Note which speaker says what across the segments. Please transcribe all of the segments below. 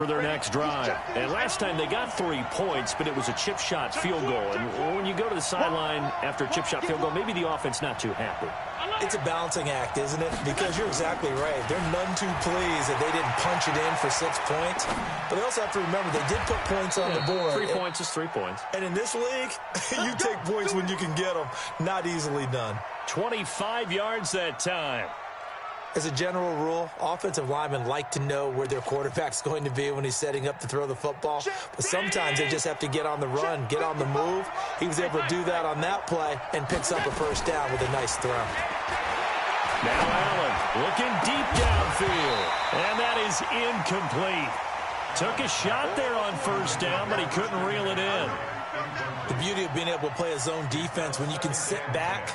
Speaker 1: for their next drive. And last time they got 3 points, but it was a chip shot field goal. And when you go to the sideline after a chip shot field goal, maybe the offense not too happy.
Speaker 2: It's a balancing act, isn't it? Because you're exactly right. They're none too pleased that they didn't punch it in for 6 points. But they also have to remember they did put points on the board.
Speaker 1: 3 points is 3 points.
Speaker 2: And in this league, you take points when you can get them. Not easily done.
Speaker 1: 25 yards that time.
Speaker 2: As a general rule, offensive linemen like to know where their quarterback's going to be when he's setting up to throw the football. But sometimes they just have to get on the run, get on the move. He was able to do that on that play and picks up a first down with a nice throw.
Speaker 1: Now Allen looking deep downfield. And that is incomplete. Took a shot there on first down, but he couldn't reel it in.
Speaker 2: The beauty of being able to play a zone defense when you can sit back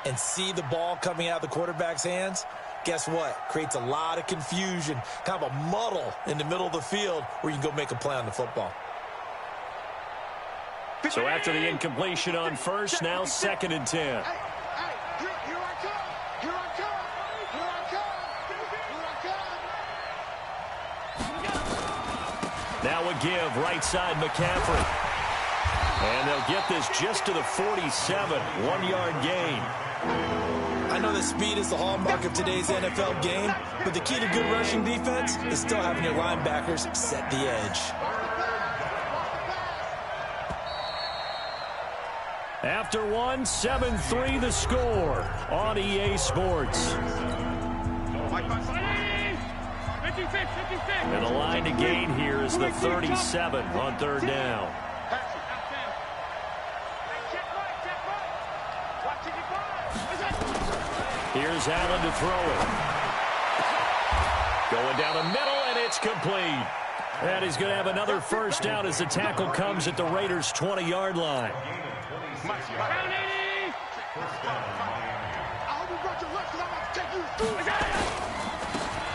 Speaker 2: and see the ball coming out of the quarterback's hands, guess what? Creates a lot of confusion, kind of a muddle in the middle of the field where you can go make a play on the football.
Speaker 1: So after the incompletion on first, now 2nd and 10. Now a give, right side McCaffrey. And they'll get this just to the 47, 1-yard gain.
Speaker 2: I know that speed is the hallmark of today's NFL game, but the key to good rushing defense is still having your linebackers set the edge.
Speaker 1: After one, 7-3 the score on EA Sports. And the line to gain here is the 37 on 3rd down. Here's Allen to throw it. Going down the middle, and it's complete. And he's going to have another first down as the tackle comes at the Raiders' 20-yard line.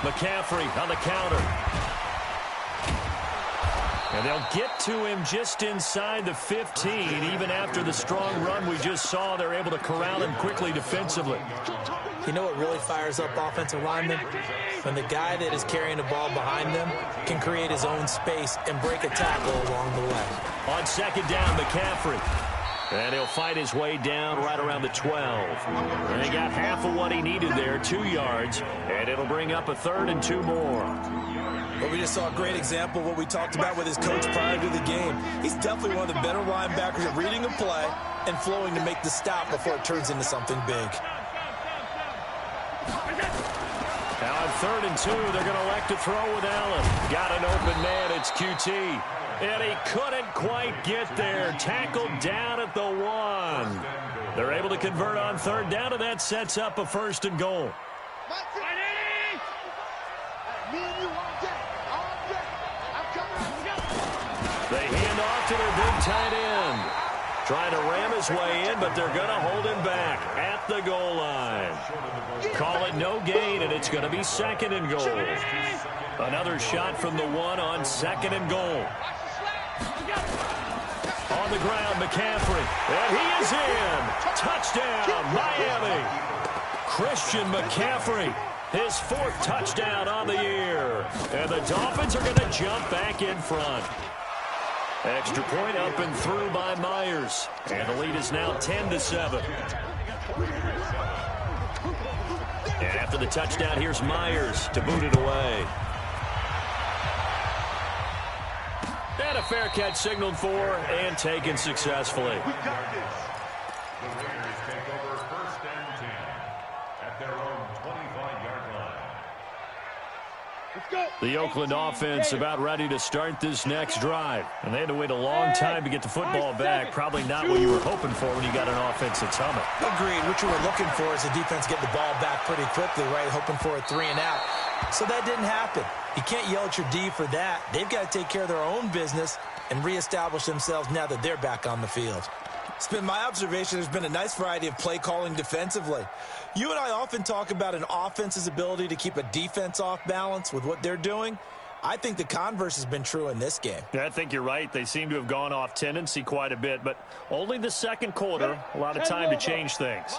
Speaker 1: McCaffrey on the counter. And they'll get to him just inside the 15. Even after the strong run we just saw, they're able to corral him quickly defensively.
Speaker 2: You know what really fires up offensive linemen? When the guy that is carrying the ball behind them can create his own space and break a tackle along the way.
Speaker 1: On 2nd down, McCaffrey. And he'll fight his way down right around the 12. And he got half of what he needed there, 2 yards. And it'll bring up a 3rd and 2 more.
Speaker 2: Well, we just saw a great example of what we talked about with his coach prior to the game. He's definitely one of the better linebackers at reading a play and flowing to make the stop before it turns into something big.
Speaker 1: Now on 3rd and 2, they're going to elect to throw with Allen. Got an open man, it's QT. And he couldn't quite get there. Tackled down at the 1. They're able to convert on 3rd down, and that sets up a 1st and goal. They hand off to their big tight end. Trying to ram his way in, but they're going to hold him back at the goal line. Call it no gain, and it's going to be 2nd and goal. Another shot from the 1 on 2nd and goal. On the ground, McCaffrey. And he is in. Touchdown, Miami. Christian McCaffrey, his 4th touchdown on the year. And the Dolphins are going to jump back in front. Extra point up and through by Myers. And the lead is now 10-7. And after the touchdown, here's Myers to boot it away. And a fair catch signaled for and taken successfully. The Oakland offense about ready to start this next drive. And they had to wait a long time to get the football back. Probably not what you were hoping for when you got an offense that's humming.
Speaker 2: Agreed. What you were looking for is the defense get the ball back pretty quickly, right? Hoping for a 3 and out. So that didn't happen. You can't yell at your D for that. They've got to take care of their own business and reestablish themselves now that they're back on the field. It's been my observation there's been a nice variety of play calling defensively. You and I often talk about an offense's ability to keep a defense off balance with what they're doing. I think the converse has been true in this game.
Speaker 1: Yeah, I think you're right. They seem to have gone off tendency quite a bit, but only the 2nd quarter, a lot of time to change things.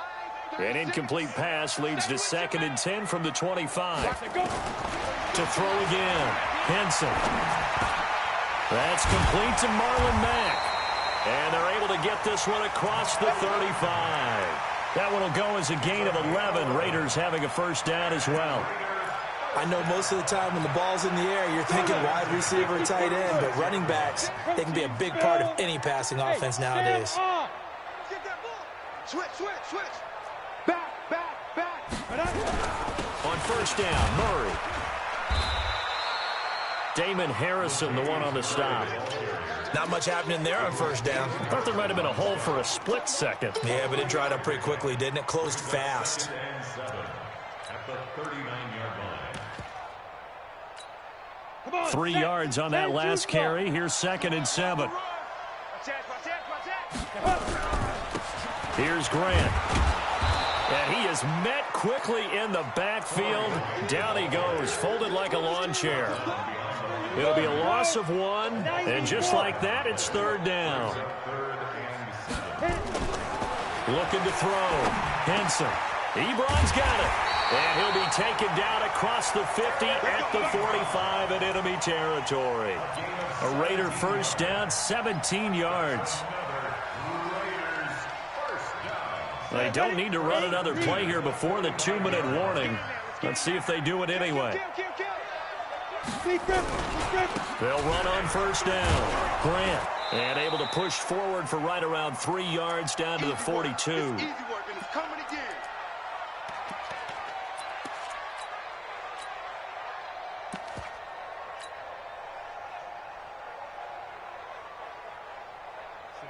Speaker 1: An incomplete pass leads to 2nd and 10 from the 25. To throw again, Henson. That's complete to Marlon Mack. And they're able to get this one across the 35. That one will go as a gain of 11. Raiders having a first down as well.
Speaker 2: I know most of the time when the ball's in the air, you're thinking wide receiver and tight end, but running backs, they can be a big part of any passing offense nowadays.
Speaker 3: Switch. Back.
Speaker 1: On first down, Murray. Damon Harrison, the one on the stop.
Speaker 2: Not much happening there on first down.
Speaker 1: Thought there might have been a hole for a split second.
Speaker 2: Yeah, but it dried up pretty quickly, didn't it? Closed fast.
Speaker 3: At the 39-yard line.
Speaker 1: 3 yards on that last carry. Here's 2nd and 7. Here's Grant. And he is met quickly in the backfield. Down he goes, folded like a lawn chair. It'll be a loss of 1, and just like that, it's 3rd down. Looking to throw. Henson. Ebron's got it. And he'll be taken down across the 50 at the 45 in enemy territory. A Raider first down, 17 yards. They don't need to run another play here before the 2-minute warning. Let's see if they do it anyway. They'll run on first down. Grant, and able to push forward for right around 3 yards down to the 42.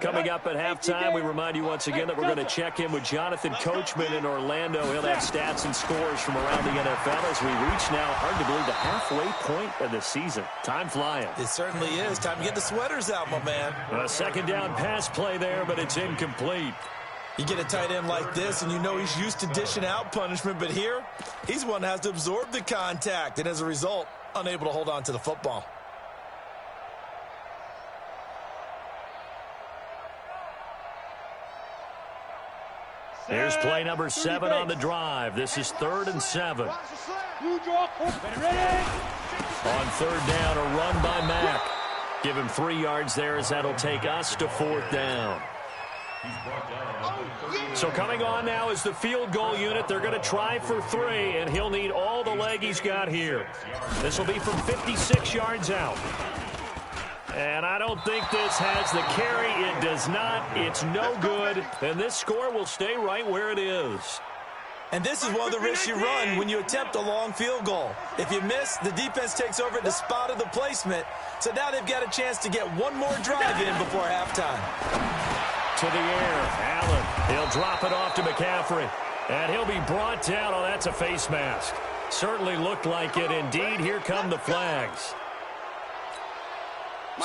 Speaker 1: Coming up at halftime, we remind you once again that we're going to check in with Jonathan Coachman in Orlando. He'll have stats and scores from around the NFL as we reach now, hard to believe, the halfway point of the season. Time flying.
Speaker 2: It certainly is. Time to get the sweaters out, my man.
Speaker 1: A second down pass play there, but it's incomplete.
Speaker 2: You get a tight end like this, and you know he's used to dishing out punishment, but here, he's one that has to absorb the contact, and as a result, unable to hold on to the football.
Speaker 1: Here's play number 7 on the drive. This is 3rd and 7. On 3rd down, a run by Mack. Give him 3 yards there as that'll take us to 4th down. So coming on now is the field goal unit. They're going to try for 3, and he'll need all the leg he's got here. This will be from 56 yards out. And I don't think this has the carry. It does not. It's no good. And this score will stay right where it is.
Speaker 2: And this is one of the risks you run when you attempt a long field goal. If you miss, the defense takes over at the spot of the placement. So now they've got a chance to get one more drive in before halftime.
Speaker 1: To the air, Allen. He'll drop it off to McCaffrey. And he'll be brought down. Oh, that's a face mask. Certainly looked like it. Indeed, here come the flags.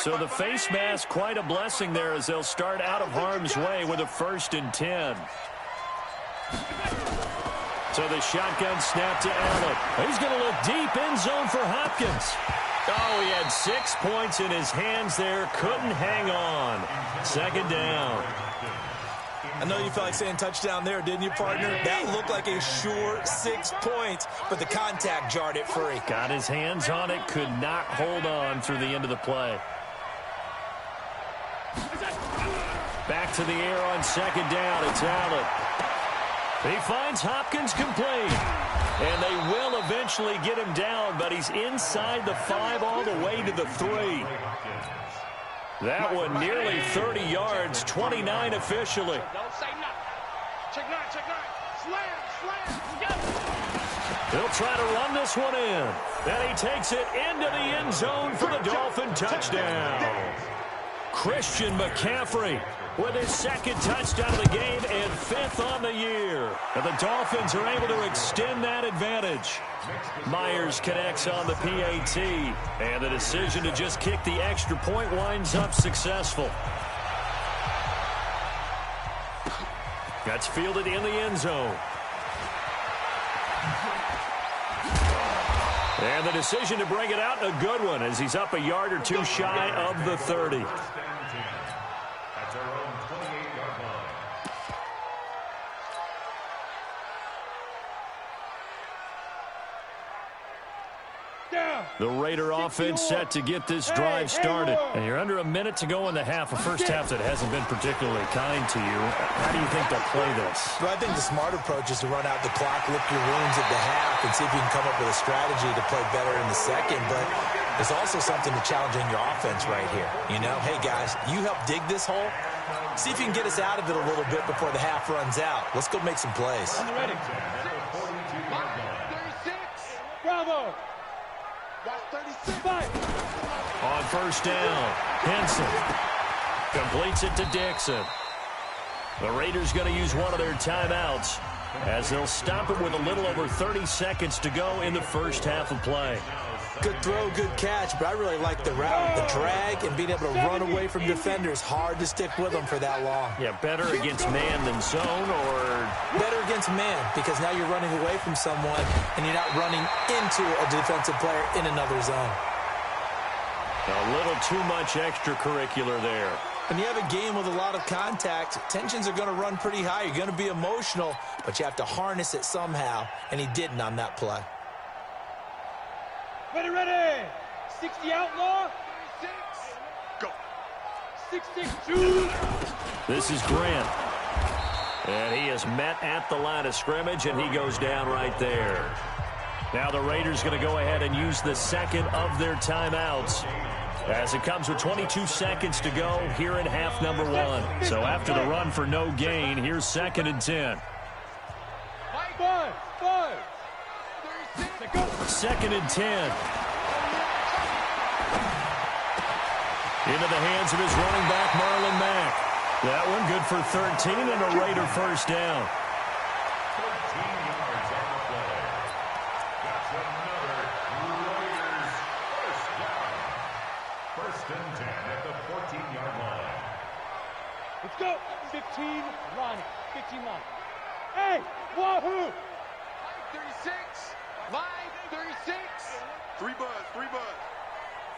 Speaker 1: So the face mask, quite a blessing there as they'll start out of harm's way with a 1st and 10. So the shotgun snap to Allen. He's going to look deep end zone for Hopkins. Oh, he had 6 points in his hands there. Couldn't hang on. 2nd down.
Speaker 2: I know you felt like saying touchdown there, didn't you, partner? That looked like a sure 6 points, but the contact jarred it free.
Speaker 1: Got his hands on it, could not hold on through the end of the play. Back to the air on 2nd down. It's Allen. He finds Hopkins complete. And they will eventually get him down, but he's inside the 5 all the way to the 3. That one nearly 30 yards, 29 officially.
Speaker 3: Don't say nothing. Check 9. Slam.
Speaker 1: He'll try to run this one in. And he takes it into the end zone for the Dolphin touchdown. Christian McCaffrey with his 2nd touchdown of the game and 5th on the year. And the Dolphins are able to extend that advantage. Myers connects on the PAT. And the decision to just kick the extra point winds up successful. That's fielded in the end zone. And the decision to bring it out, a good one, as he's up a yard or 2 shy of the 30.
Speaker 3: That's our own 28-yard line. Down.
Speaker 1: The Raider offense set to get this drive started. And you're under a minute to go in the half, a first half that hasn't been particularly kind to you. How do you think they'll play this?
Speaker 2: Well, I think the smart approach is to run out the clock, lick your wounds at the half, and see if you can come up with a strategy to play better in the second. But there's also something to challenging your offense right here. You know, hey, guys, you help dig this hole. See if you can get us out of it a little bit before the half runs out. Let's go make some plays.
Speaker 3: Ready. 36. Bravo. 36.
Speaker 1: On first down, Henson completes it to Dixon. The Raiders going to use one of their timeouts as they'll stop it with a little over 30 seconds to go in the first half of play.
Speaker 2: Good throw, good catch, but I really like the route, the drag, and being able to run away from defenders. Hard to stick with them for that long.
Speaker 1: Yeah, better against man than zone, or
Speaker 2: better against man, because now you're running away from someone and you're not running into a defensive player in another zone.
Speaker 1: A little too much extracurricular there.
Speaker 2: When you have a game with a lot of contact, tensions are going to run pretty high. You're going to be emotional, but you have to harness it somehow, and he didn't on that play.
Speaker 3: Ready, ready. 60 outlaw. 36. Go. 66-2.
Speaker 1: This is Grant. And he is met at the line of scrimmage, and he goes down right there. Now the Raiders going to go ahead and use the second of their timeouts, as it comes with 22 seconds to go here in half number one. So after the run for no gain, here's 2nd and 10.
Speaker 3: 5.
Speaker 1: 2nd and 10. Into the hands of his running back, Marlon Mack. That one good for 13 and a Raider first down.
Speaker 4: 13 yards on the play. That's another Raiders first down. 1st and 10 at the 14-yard line.
Speaker 3: Let's go. 15 line. 15 line. Hey, wahoo! 36. Line 36. 3 buzz.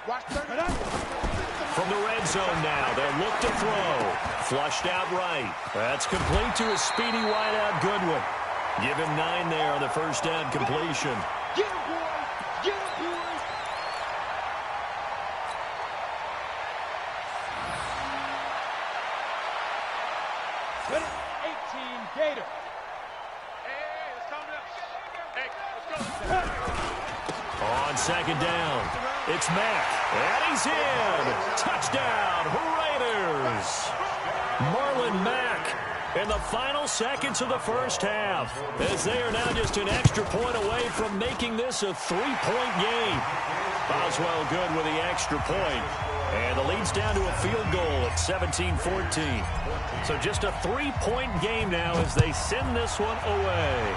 Speaker 3: Watch 30.
Speaker 1: From the red zone now, they'll look to throw. Flushed out right. That's complete to a speedy wideout Goodwin. Give him 9 there on the first down completion.
Speaker 3: Get him, boys. Get him, boys. Ready? 18 Gator. Hey, let's calm down. Hey, let's go.
Speaker 1: On 2nd down, it's Mack, and he's in. Touchdown, Raiders. Marlon Mack in the final seconds of the first half, as they are now just an extra point away from making this a 3-point game. Boswell good with the extra point, and the lead's down to a field goal at 17-14. So just a 3-point game now as they send this one away.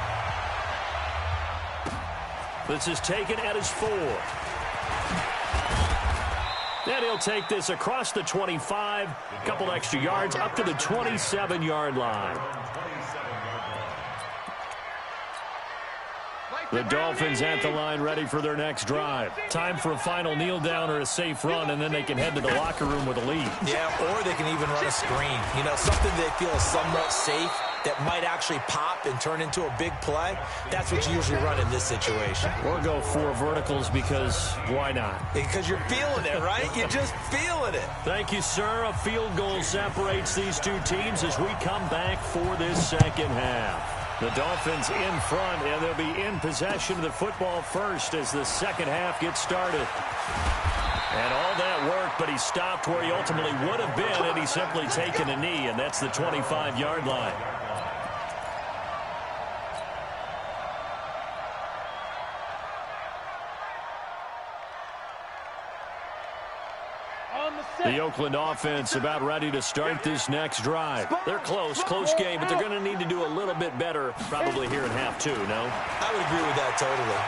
Speaker 1: This is taken at his 4. And he'll take this across the 25, a couple extra yards up to the 27-yard line. The Dolphins at the line ready for their next drive. Time for a final kneel down or a safe run, and then they can head to the locker room with a lead.
Speaker 2: Yeah, or they can even run a screen. You know, something they feel is somewhat safe that might actually pop and turn into a big play. That's what you usually run in this situation.
Speaker 1: Or go 4 verticals, because why not?
Speaker 2: Because you're feeling it, right? You're just feeling it.
Speaker 1: Thank you, sir. A field goal separates these two teams as we come back for this second half. The Dolphins in front, and they'll be in possession of the football first as the second half gets started. And all that work, but he stopped where he ultimately would have been had he simply taken a knee, and that's the 25-yard line. The Oakland offense about ready to start this next drive. They're close game, but they're going to need to do a little bit better probably here in half 2, no?
Speaker 2: I would agree with that totally.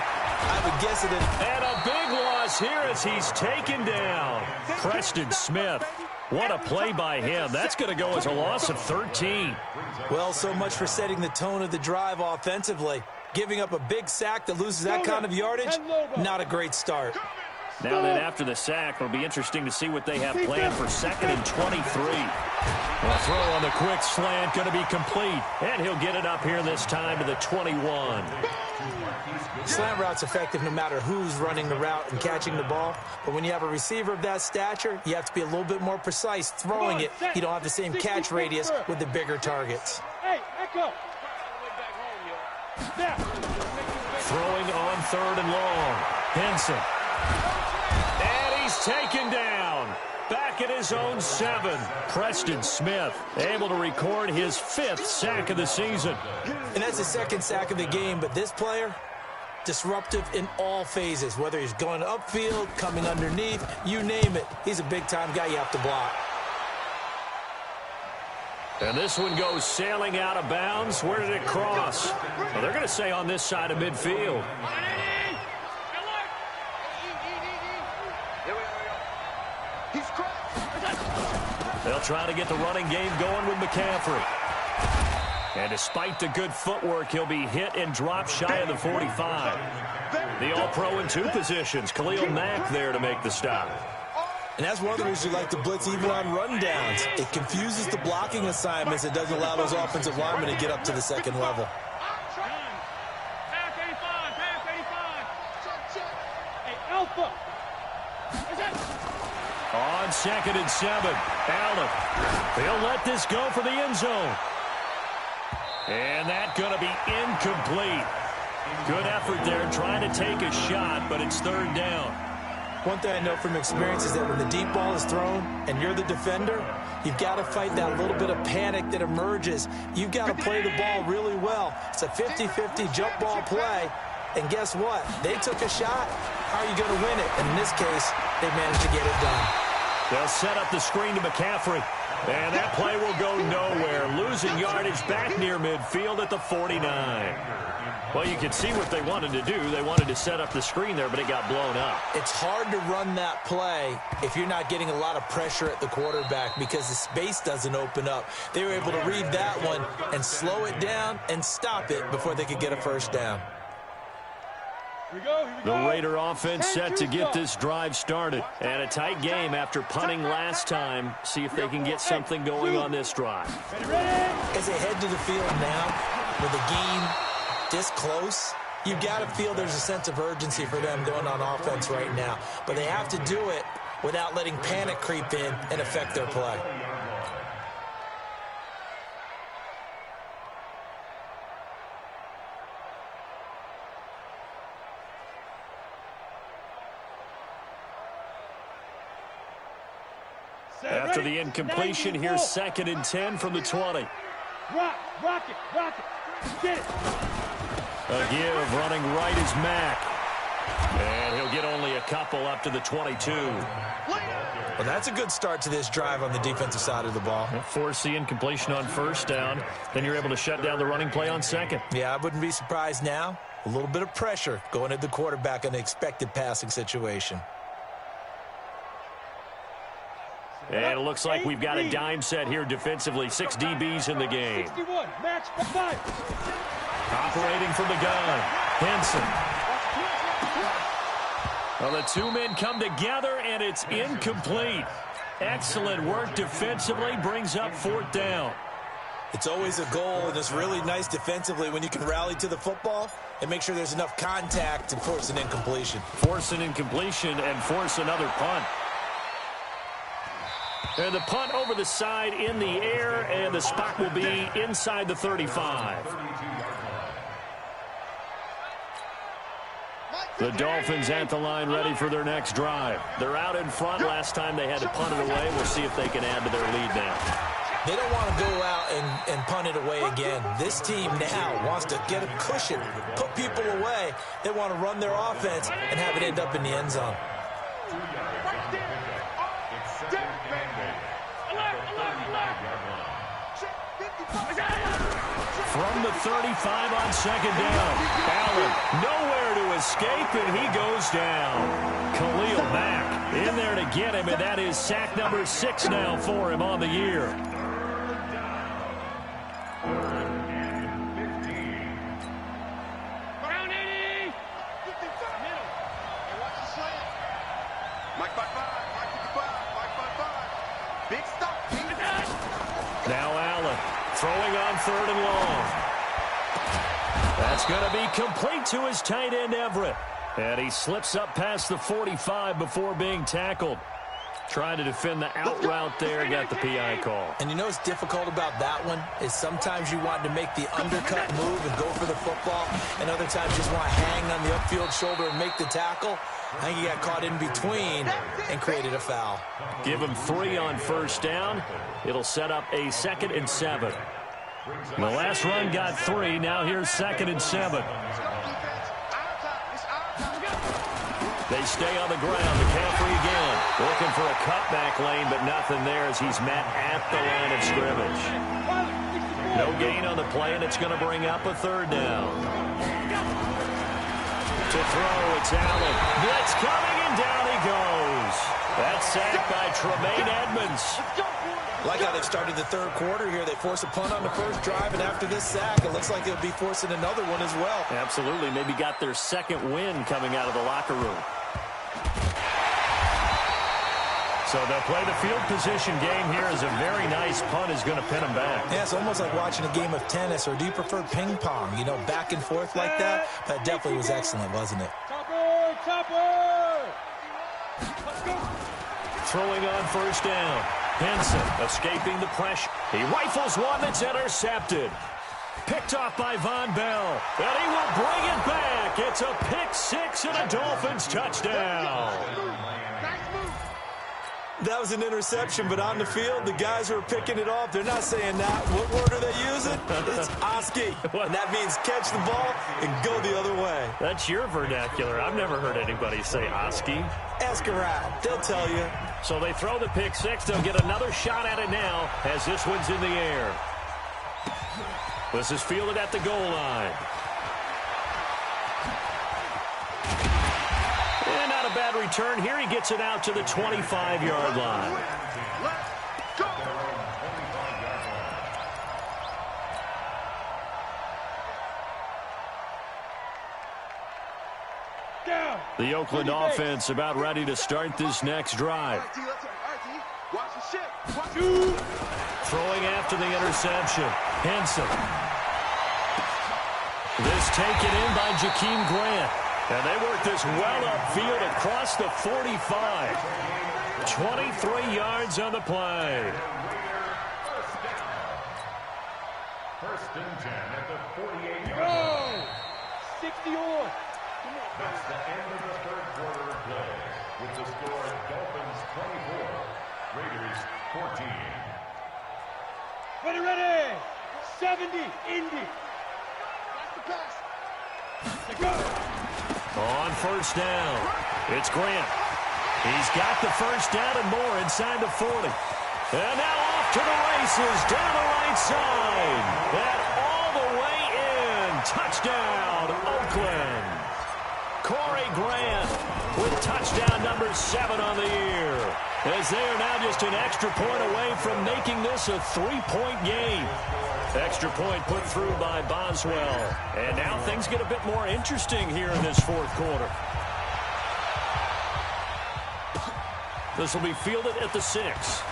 Speaker 2: I would guess it.
Speaker 1: And a big loss here as he's taken down. Preston Smith. What a play by him. That's going to go as a loss of 13.
Speaker 2: Well, so much for setting the tone of the drive offensively. Giving up a big sack that loses that kind of yardage, not a great start.
Speaker 1: Now then, after the sack, it'll be interesting to see what they have planned for 2nd and 23. A throw on the quick slant going to be complete, and he'll get it up here this time to the 21.
Speaker 2: Slant route's effective no matter who's running the route and catching the ball. But when you have a receiver of that stature, you have to be a little bit more precise throwing it. You don't have the same catch radius with the bigger targets.
Speaker 3: Hey, echo.
Speaker 1: Throwing on 3rd and long. Henson. And he's taken down. Back at his own 7. Preston Smith able to record his 5th sack of the season.
Speaker 2: And that's the 2nd sack of the game, but this player, disruptive in all phases, whether he's going upfield, coming underneath, you name it. He's a big-time guy you have to block.
Speaker 1: And this one goes sailing out of bounds. Where did it cross? Well, they're going to say on this side of midfield. They'll try to get the running game going with McCaffrey. And despite the good footwork, he'll be hit and dropped shy of the 45. The All-Pro in 2 positions. Khalil Mack there to make the stop.
Speaker 2: And that's one of the reasons you like to blitz even on rundowns. It confuses the blocking assignments. It doesn't allow those offensive linemen to get up to the 2nd level.
Speaker 1: On 2nd and 7, Allen. He'll let this go for the end zone. And that's going to be incomplete. Good effort there trying to take a shot, but it's 3rd down.
Speaker 2: One thing I know from experience is that when the deep ball is thrown and you're the defender, you've got to fight that little bit of panic that emerges. You've got to play the ball really well. It's a 50-50 jump ball play. And guess what? They took a shot. How are you going to win it? And in this case, they managed to get it done.
Speaker 1: They'll set up the screen to McCaffrey. And that play will go nowhere. Losing yardage back near midfield at the 49. Well, you can see what they wanted to do. They wanted to set up the screen there, but it got blown up.
Speaker 2: It's hard to run that play if you're not getting a lot of pressure at the quarterback because the space doesn't open up. They were able to read that one and slow it down and stop it before they could get a 1st down.
Speaker 1: The Raider offense set to get this drive started. And a tight game after punting last time. See if they can get something going on this drive.
Speaker 2: As they head to the field now, with the game this close, you've got to feel there's a sense of urgency for them going on offense right now. But they have to do it without letting panic creep in and affect their play.
Speaker 1: After the incompletion, here's 2nd and 10 from the 20.
Speaker 3: Rock it. Get it.
Speaker 1: A give running right is Mack. And he'll get only a couple up to the 22.
Speaker 2: Well, that's a good start to this drive on the defensive side of the ball.
Speaker 1: Force the incompletion on 1st down. Then you're able to shut down the running play on 2nd.
Speaker 2: Yeah, I wouldn't be surprised now. A little bit of pressure going at the quarterback in an expected passing situation.
Speaker 1: And it looks like we've got a dime set here defensively. 6 DBs in the game.
Speaker 3: 61, match 5.
Speaker 1: Operating from the gun, Henson. Well, the 2 men come together, and it's incomplete. Excellent work defensively, brings up 4th down.
Speaker 2: It's always a goal, and it's really nice defensively when you can rally to the football and make sure there's enough contact to force an incompletion.
Speaker 1: Force an incompletion and force another punt. And the punt over the side in the air, and the spot will be inside the 35. The Dolphins at the line ready for their next drive. They're out in front. Last time they had to punt it away. We'll see if they can add to their lead now.
Speaker 2: They don't want to go out and punt it away again. This team now wants to get a cushion, put people away. They want to run their offense and have it end up in the end zone.
Speaker 1: From the 35 on 2nd down. Allen nowhere to escape, and he goes down. Khalil Mack in there to get him, and that is sack number 6 now for him on the year. Throwing on 3rd and long. That's going to be complete to his tight end, Everett. And he slips up past the 45 before being tackled. Trying to defend the out route there, got the PI call.
Speaker 2: And you know what's difficult about that one is sometimes you want to make the undercut move and go for the football, and other times just want to hang on the upfield shoulder and make the tackle. I think he got caught in between and created a foul.
Speaker 1: Give him 3 on 1st down. It'll set up a 2nd and 7. The last run got 3. Now here's 2nd and 7. They stay on the ground. McCaffrey again. Looking for a cutback lane, but nothing there as he's met at the line of scrimmage. No gain on the play, and it's going to bring up a 3rd down. To throw, it's Allen. Blitz coming, and down he goes. That's sacked by Tremaine Edmonds.
Speaker 2: Like how they've started the 3rd quarter here. They force a punt on the 1st drive, and after this sack, it looks like they'll be forcing another one as well.
Speaker 1: Absolutely. Maybe got their 2nd win coming out of the locker room. So they'll play the field position game here as a very nice punt is going to pin them back.
Speaker 2: Yeah, it's almost like watching a game of tennis, or do you prefer ping pong? You know, back and forth like that? That definitely was excellent, wasn't it?
Speaker 1: Throwing on 1st down. Henson escaping the pressure. He rifles one that's intercepted. Picked off by Von Bell. And he will bring it back. It's a pick 6 and a Dolphins touchdown.
Speaker 2: That was an interception, but on the field, the guys who are picking it off, they're not saying that. What word are they using? It's Oski. And that means catch the ball and go the other way.
Speaker 1: That's your vernacular. I've never heard anybody say Oski.
Speaker 2: Ask around. They'll tell you.
Speaker 1: So they throw the pick 6. They'll get another shot at it now as this one's in the air. This is fielded at the goal line. And not a bad return here. He gets it out to the 25-yard line. The Oakland offense about ready to start this next drive. Throwing after the interception. Henson. This taken in by Jakeem Grant. And they work this well upfield across the 45. 23 yards on the play.
Speaker 4: 1st and 10 at the 48-yard line.
Speaker 3: 60 on.
Speaker 4: That's the end of the 3rd quarter of play. With the score Dolphins 24, Raiders 14.
Speaker 3: Ready. 70, Indy. That's the pass.
Speaker 1: On 1st down, it's Grant. He's got the 1st down and more inside the 40. And now off to the races down the right side. And all the way in. Touchdown, Oakland. Corey Grant with touchdown number 7 on the year. As they are now just an extra point away from making this a 3-point game. Extra point put through by Boswell. And now things get a bit more interesting here in this 4th quarter. This will be fielded at the 6.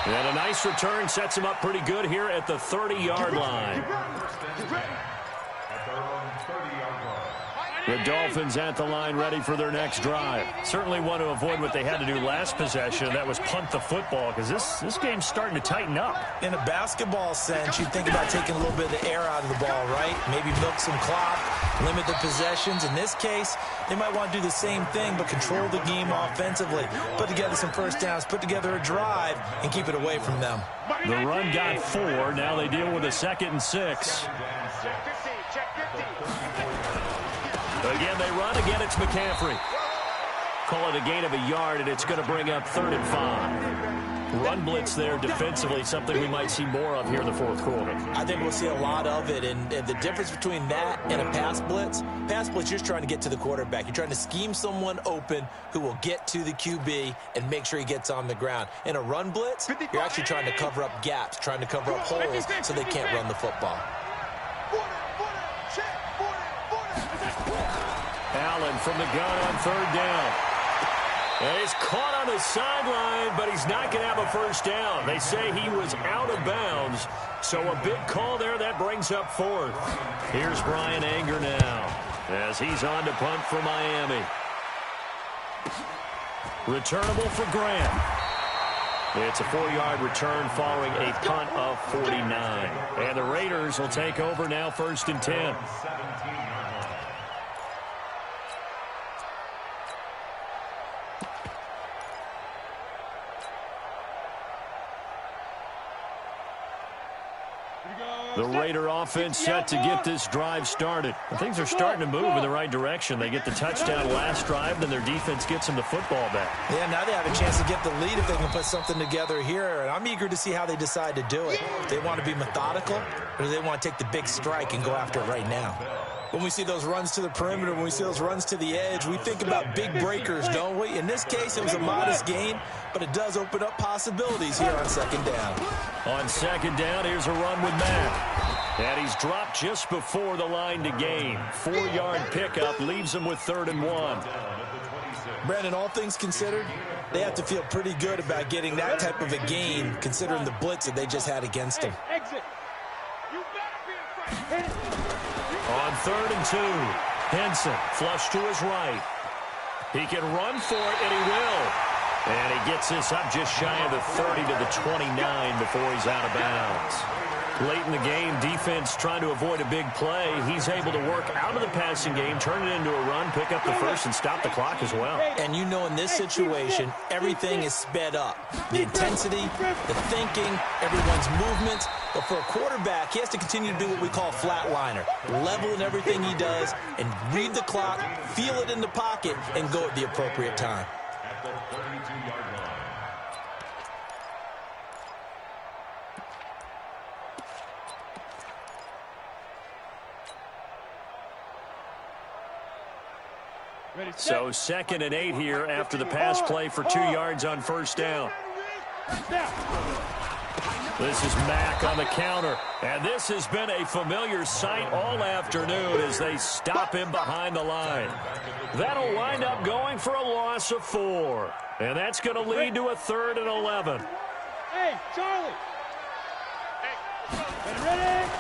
Speaker 1: And a nice return sets him up pretty good here at the 30-yard line. The Dolphins at the line ready for their next drive. Certainly want to avoid what they had to do last possession. That was punt the football because this game's starting to tighten up.
Speaker 2: In a basketball sense, you'd think about taking a little bit of the air out of the ball, right? Maybe milk some clock, limit the possessions. In this case, they might want to do the same thing but control the game offensively. Put together some 1st downs, put together a drive, and keep it away from them.
Speaker 1: The run got 4. Now they deal with a 2nd and 6. Again, they run. Again, it's McCaffrey. Call it a gain of a yard, and it's going to bring up 3rd and 5. Run blitz there defensively, something we might see more of here in the 4th quarter.
Speaker 2: I think we'll see a lot of it, and the difference between that and a pass blitz, you're just trying to get to the quarterback. You're trying to scheme someone open who will get to the QB and make sure he gets on the ground. In a run blitz, you're actually trying to cover up gaps, trying to cover up holes so they can't run the football.
Speaker 1: Allen from the gun on 3rd down. And he's caught on the sideline, but he's not going to have a first down. They say he was out of bounds, so a big call there. That brings up fourth. Here's Brian Anger now as he's on to punt for Miami. Returnable for Grant. It's a 4-yard return following a punt of 49. And the Raiders will take over now, 1st and 10. The Raider offense set to get this drive started. Things are starting to move in the right direction. They get the touchdown last drive, then their defense gets them the football back.
Speaker 2: Yeah, now they have a chance to get the lead if they can put something together here. And I'm eager to see how they decide to do it. Do they want to be methodical, or do they want to take the big strike and go after it right now? When we see those runs to the perimeter, when we see those runs to the edge, we think about big breakers, don't we? In this case, it was a modest gain, but it does open up possibilities here on 2nd down.
Speaker 1: On 2nd down, here's a run with Mack. And he's dropped just before the line to gain. 4-yard pickup leaves him with 3rd and 1.
Speaker 2: Brandon, all things considered, they have to feel pretty good about getting that type of a gain, considering the blitz that they just had against them.
Speaker 3: Exit. You better be afraid.
Speaker 1: On 3rd and 2, Henson flush to his right. He can run for it, and he will. And he gets this up just shy of the 30 to the 29 before he's out of bounds. Late in the game, defense trying to avoid a big play. He's able to work out of the passing game, turn it into a run, pick up the first, and stop the clock as well.
Speaker 2: And you know in this situation, everything is sped up. The intensity, the thinking, everyone's movements. But for a quarterback, he has to continue to do what we call flatliner. Level in everything he does and read the clock, feel it in the pocket, and go at the appropriate time.
Speaker 4: At the 32-yard line.
Speaker 1: So 2nd and 8 here after the pass play for 2 yards on 1st down. This is Mack on the counter. And this has been a familiar sight all afternoon as they stop him behind the line. That'll wind up going for a loss of 4. And that's going to lead to a 3rd and 11.
Speaker 3: Hey, Charlie. Hey, ready?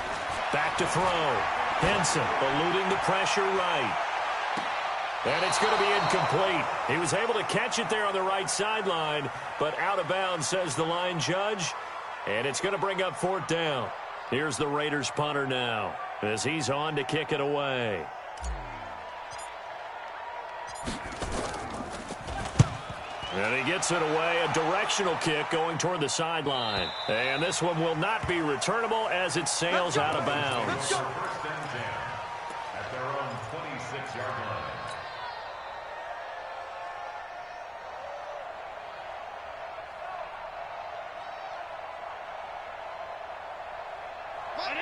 Speaker 1: Back to throw. Henson eluding the pressure right. And it's going to be incomplete. He was able to catch it there on the right sideline, but out of bounds, says the line judge. And it's going to bring up 4th down. Here's the Raiders punter now as he's on to kick it away. And he gets it away, a directional kick going toward the sideline. And this one will not be returnable as it sails out of bounds.
Speaker 4: 1st and 10 at their own 26-yard line.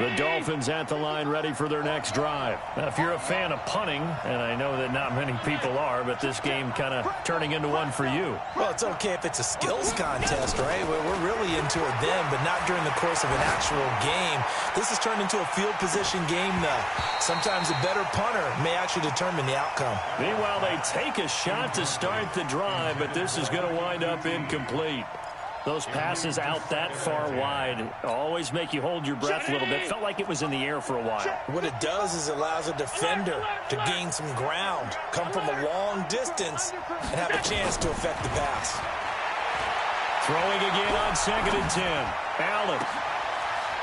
Speaker 1: The Dolphins at the line ready for their next drive. Now, if you're a fan of punting, and I know that not many people are, but this game kind of turning into one for you.
Speaker 2: Well, it's okay if it's a skills contest, right? We're really into it then, but not during the course of an actual game. This has turned into a field position game, though. Sometimes a better punter may actually determine the outcome.
Speaker 1: Meanwhile, they take a shot to start the drive, but this is going to wind up incomplete. Those passes out that far wide always make you hold your breath a little bit. Felt like it was in the air for a while.
Speaker 2: What it does is it allows a defender to gain some ground, come from a long distance, and have a chance to affect the pass.
Speaker 1: Throwing again on 2nd and 10. Allen.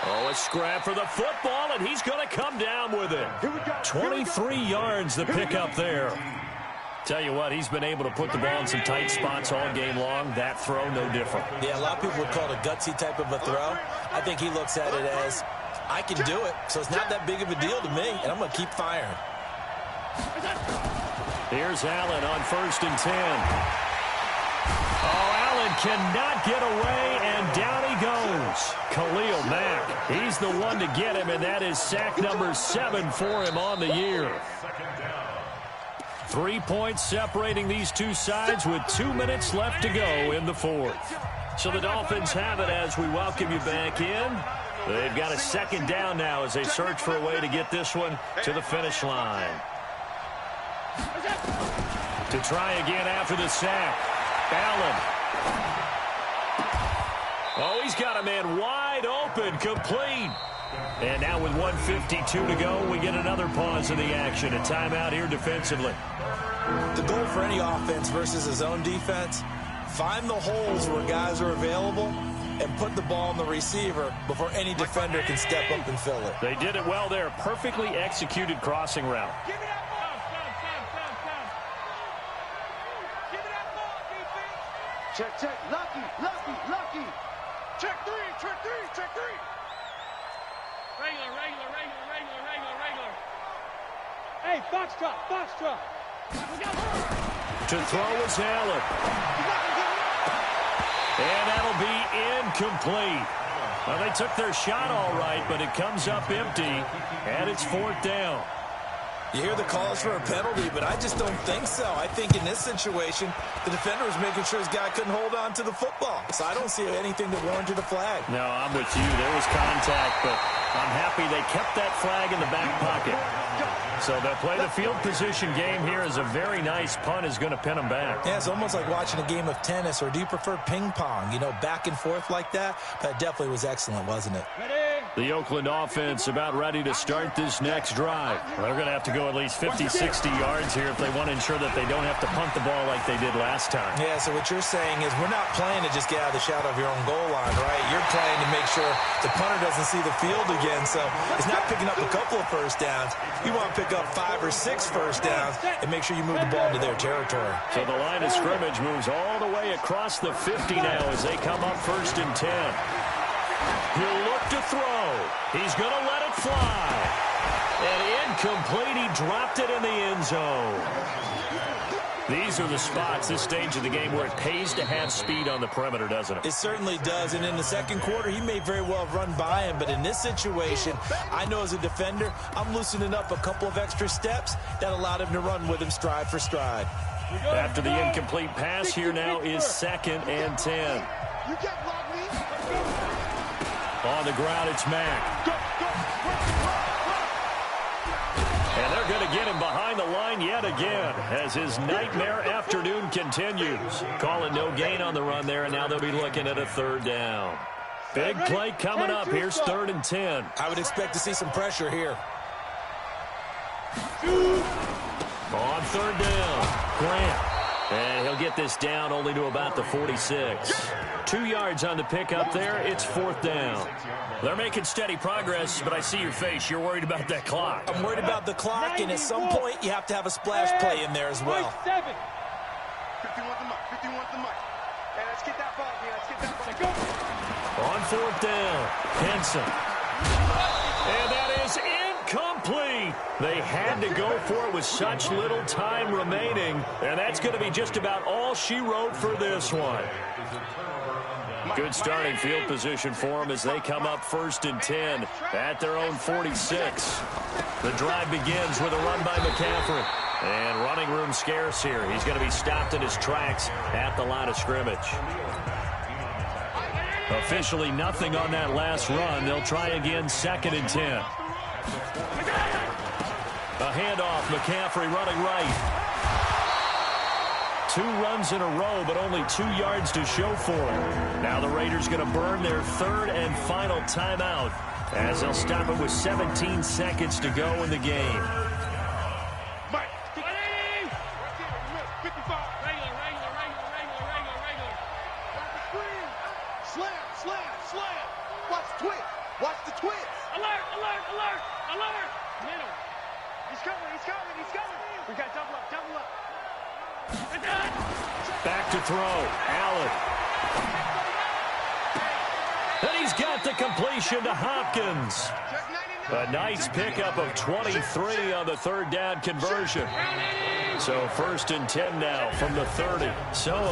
Speaker 1: Oh, a scrap for the football, and he's going to come down with it. 23 yards the pickup there. Tell you what, he's been able to put the ball in some tight spots all game long. That throw, no different.
Speaker 2: Yeah, a lot of people would call it a gutsy type of a throw. I think he looks at it as, I can do it, so it's not that big of a deal to me, and I'm going to keep firing.
Speaker 1: Here's Allen on 1st and 10. Oh, Allen cannot get away, and down he goes. Khalil Mack, he's the one to get him, and that is sack number 7 for him on the year. 3 points separating these two sides with 2 minutes left to go in the 4th. So the Dolphins have it as we welcome you back in. They've got a 2nd down now as they search for a way to get this one to the finish line. To try again after the sack. he's got a man wide open, complete. And now with 1:52 to go, we get another pause in the action. A timeout here defensively.
Speaker 2: The goal for any offense versus his own defense, find the holes where guys are available and put the ball on the receiver before any defender can step up and fill it.
Speaker 1: They did it well there. Perfectly executed crossing route.
Speaker 3: Give me that ball. Give me that ball, defense. Check. Lucky. Check three. Regular. Hey, Foxtrot.
Speaker 1: To throw is Allen. And that'll be incomplete. Well, they took their shot all right, but it comes up empty, and it's 4th down.
Speaker 2: You hear the calls for a penalty, but I just don't think so. I think in this situation, the defender was making sure his guy couldn't hold on to the football. So I don't see anything that warranted a flag.
Speaker 1: No, I'm with you. There was contact, but I'm happy they kept that flag in the back pocket. So they'll play the field position game here as a very nice punt is going to pin them back.
Speaker 2: Yeah, it's almost like watching a game of tennis, or do you prefer ping pong? You know, back and forth like that? That definitely was excellent, wasn't it?
Speaker 1: The Oakland offense about ready to start this next drive. They're going to have to go at least 50, 60 yards here if they want to ensure that they don't have to punt the ball like they did last time.
Speaker 2: Yeah, so what you're saying is we're not playing to just get out of the shadow of your own goal line, right? You're playing to make sure the punter doesn't see the field again. So it's not picking up a couple of first downs. You want to pick up 5 or 6 first downs and make sure you move the ball into their territory.
Speaker 1: So the line of scrimmage moves all the way across the 50 now as they come up 1st and 10. He'll look to throw. He's going to let it fly. And incomplete. He dropped it in the end zone. These are the spots, this stage of the game, where it pays to have speed on the perimeter, doesn't it?
Speaker 2: It certainly does. And in the second quarter, he may very well have run by him. But in this situation, I know as a defender, I'm loosening up a couple of extra steps that allowed him to run with him stride for stride.
Speaker 1: After the incomplete pass, here now is 2nd and 10. On the ground, it's Mack. And they're going to get him behind the line yet again as his nightmare afternoon continues. Calling no gain on the run there, and now they'll be looking at a 3rd down. Big play coming up. Here's 3rd and 10.
Speaker 2: I would expect to see some pressure here.
Speaker 1: On 3rd down, Grant. And he'll get this down only to about the 46. 2 yards on the pickup there. It's 4th down. They're making steady progress, but I see your face. You're worried about that clock.
Speaker 2: I'm worried about the clock, and at some point, you have to have a splash play in there as well.
Speaker 3: 51 the mic. Hey, let's get that ball, man.
Speaker 1: On 4th down, Henson. And that is incomplete. They had to go for it with such little time remaining, and that's going to be just about all she wrote for this one. Good starting field position for them as they come up 1st and 10 at their own 46. The drive begins with a run by McCaffrey. And running room scarce here. He's going to be stopped in his tracks at the line of scrimmage. Officially nothing on that last run. They'll try again 2nd and 10. A handoff, McCaffrey running right. 2 runs in a row, but only 2 yards to show for him. Now the Raiders going to burn their 3rd and final timeout as they'll stop it with 17 seconds to go in the game.
Speaker 3: Watch the twist. Alert. Middle. He's coming. We got double up.
Speaker 1: Back to throw. Allen. And he's got the completion to Hopkins. A nice pickup of 23 on the 3rd down conversion. So 1st and 10 now from the 30. So